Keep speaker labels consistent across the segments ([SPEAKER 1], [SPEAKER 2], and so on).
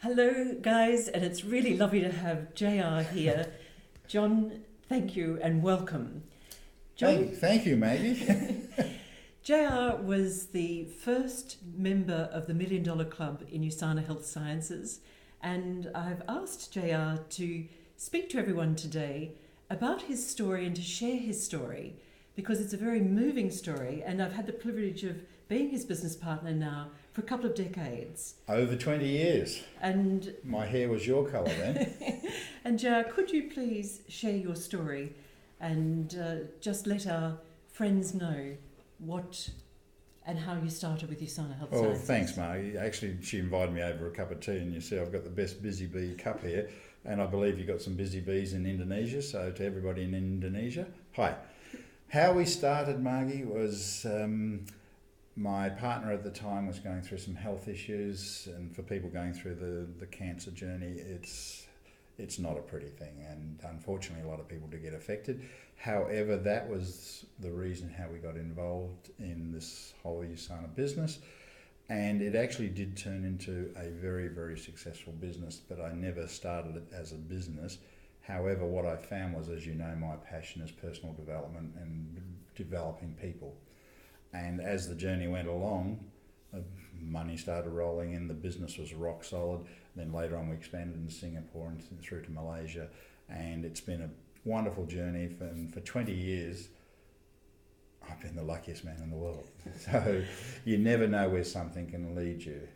[SPEAKER 1] Hello, guys, and it's really lovely to have JR here. John, thank you and welcome. John,
[SPEAKER 2] Thank you, Maggie.
[SPEAKER 1] JR was the first member of the Million Club in USANA Health Sciences, and I've asked JR to speak to everyone today about his story and to share his story because it's a very moving story, and I've had the privilege of being his business partner now for a couple of decades.
[SPEAKER 2] Over 20 years.
[SPEAKER 1] And
[SPEAKER 2] My hair was your colour then.
[SPEAKER 1] And JR, could you please share your story and just let our friends know what and how you started with USANA Health Sciences?
[SPEAKER 2] Oh, thanks, Maggie. Actually, she invited me over a cup of tea, and you see I've got the best busy bee cup here, and I believe you've got some busy bees in Indonesia, so to everybody in Indonesia, hi. How we started, Margie, was my partner at the time was going through some health issues, and for people going through the cancer journey, it's not a pretty thing, and unfortunately a lot of people do get affected. However, that was the reason how we got involved in this whole USANA business, and it actually did turn into a very, very successful business, but I never started it as a business. However, what I found was, as you know, my passion is personal development and developing people. And as the journey went along, money started rolling in, the business was rock solid. Then later on we expanded in Singapore and through to Malaysia. And it's been a wonderful journey. For 20 years, I've been the luckiest man in the world. So you never know where something can lead you.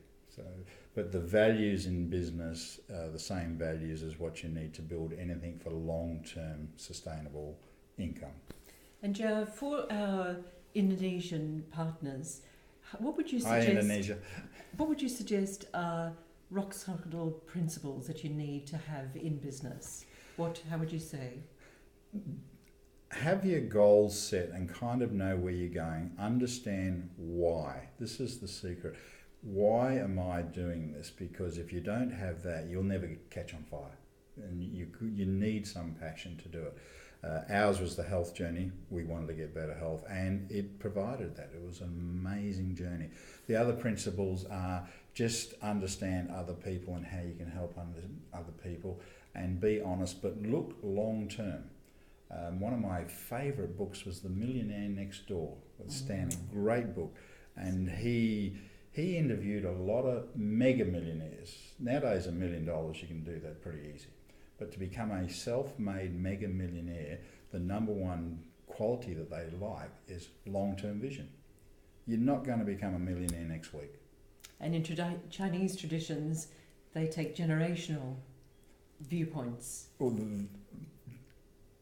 [SPEAKER 2] But the values in business are the same values as what you need to build anything for long-term sustainable income.
[SPEAKER 1] And JR, for our Indonesian partners, what would you suggest?
[SPEAKER 2] Hi, Indonesia.
[SPEAKER 1] What would you suggest are rock solid principles that you need to have in business? How would you say?
[SPEAKER 2] Have your goals set and kind of know where you're going. Understand why. This is the secret. Why am I doing this? Because if you don't have that, you'll never catch on fire. And you need some passion to do it. Ours was the health journey. We wanted to get better health, and it provided that. It was an amazing journey. The other principles are just understand other people and how you can help other people, and be honest, but look long term. One of my favourite books was The Millionaire Next Door with Stanley. Great book, and he interviewed a lot of mega millionaires. Nowadays, $1 million, you can do that pretty easy. But to become a self-made mega millionaire, the number one quality that they like is long-term vision. You're not going to become a millionaire next week.
[SPEAKER 1] And in Chinese traditions, they take generational viewpoints.
[SPEAKER 2] Well,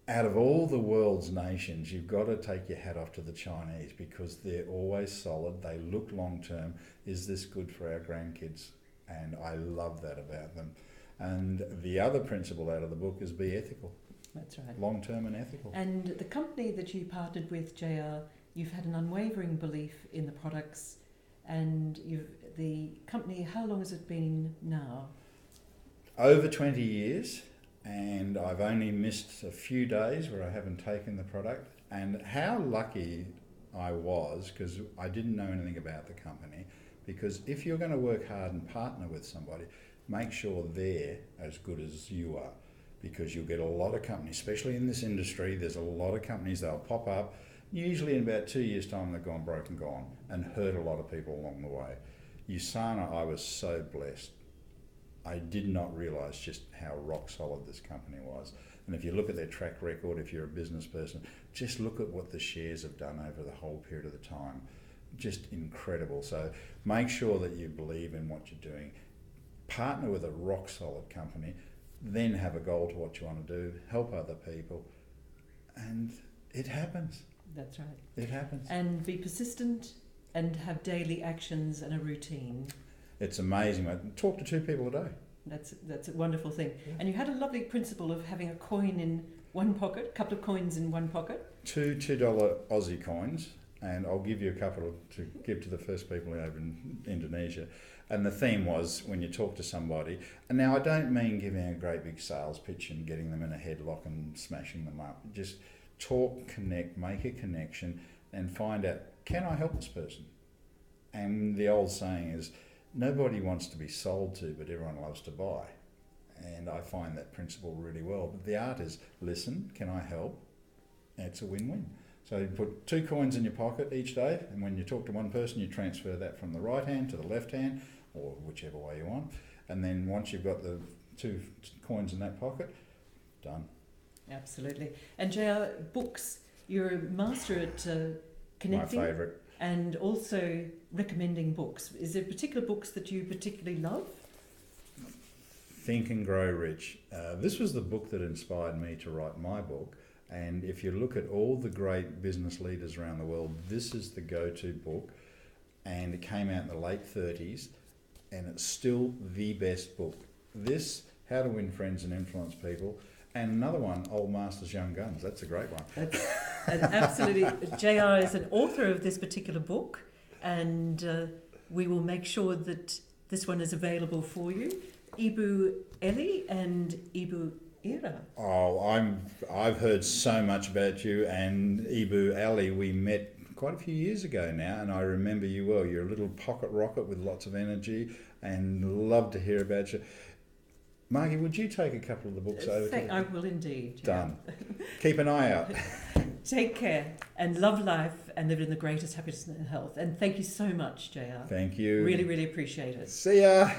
[SPEAKER 2] out of all the world's nations, you've got to take your hat off to the Chinese because they're always solid. They look long-term. Is this good for our grandkids? And I love that about them. And the other principle out of the book is be ethical.
[SPEAKER 1] That's right.
[SPEAKER 2] Long-term and ethical.
[SPEAKER 1] And the company that you partnered with, JR, you've had an unwavering belief in the products, and the company, how long has it been now?
[SPEAKER 2] Over 20 years, and I've only missed a few days where I haven't taken the product. And how lucky I was, because I didn't know anything about the company, because if you're going to work hard and partner with somebody, make sure they're as good as you are, because you'll get a lot of companies, especially in this industry, there's a lot of companies that'll pop up, usually in about 2 years' time they've gone broke and gone, and hurt a lot of people along the way. USANA, I was so blessed. I did not realise just how rock solid this company was. And if you look at their track record, if you're a business person, just look at what the shares have done over the whole period of the time. Just incredible. So make sure that you believe in what you're doing. Partner with a rock solid company, then have a goal to what you want to do, help other people, and it happens.
[SPEAKER 1] That's right.
[SPEAKER 2] It happens.
[SPEAKER 1] And be persistent and have daily actions and a routine.
[SPEAKER 2] It's amazing. I talk to 2 people a day.
[SPEAKER 1] That's a wonderful thing.
[SPEAKER 2] Yeah.
[SPEAKER 1] And you had a lovely principle of having a coin in one pocket, a couple of coins in one pocket.
[SPEAKER 2] $2 Aussie coins, and I'll give you a couple to give to the first people over in Indonesia. And the theme was when you talk to somebody, and now I don't mean giving a great big sales pitch and getting them in a headlock and smashing them up. Just talk, connect, make a connection, and find out, can I help this person? And the old saying is, nobody wants to be sold to, but everyone loves to buy. And I find that principle really well. But the art is listen, can I help? It's a win-win. So you put 2 coins in your pocket each day, and when you talk to one person, you transfer that from the right hand to the left hand, or whichever way you want. And then once you've got the 2 coins in that pocket, done.
[SPEAKER 1] Absolutely. And JR, books, you're a master at connecting.
[SPEAKER 2] My favourite.
[SPEAKER 1] And also recommending books. Is there particular books that you particularly love?
[SPEAKER 2] Think and Grow Rich. This was the book that inspired me to write my book. And if you look at all the great business leaders around the world, this is the go-to book. And it came out in the late 30s, and it's still the best book. This, How to Win Friends and Influence People. And another one, Old Masters, Young Guns. That's a great one.
[SPEAKER 1] Absolutely. JR is an author of this particular book, and we will make sure that this one is available for you. Ibu Eli and Ibu Ira.
[SPEAKER 2] Oh, I've heard so much about you and Ibu Ali. We met quite a few years ago now, and I remember you well. You're a little pocket rocket with lots of energy, and love to hear about you. Margie, would you take a couple of the books over to
[SPEAKER 1] I will indeed.
[SPEAKER 2] Done. Keep an eye out.
[SPEAKER 1] Take care and love life and live in the greatest happiness and health. And thank you so much, JR.
[SPEAKER 2] Thank you.
[SPEAKER 1] Really, really appreciate it.
[SPEAKER 2] See ya.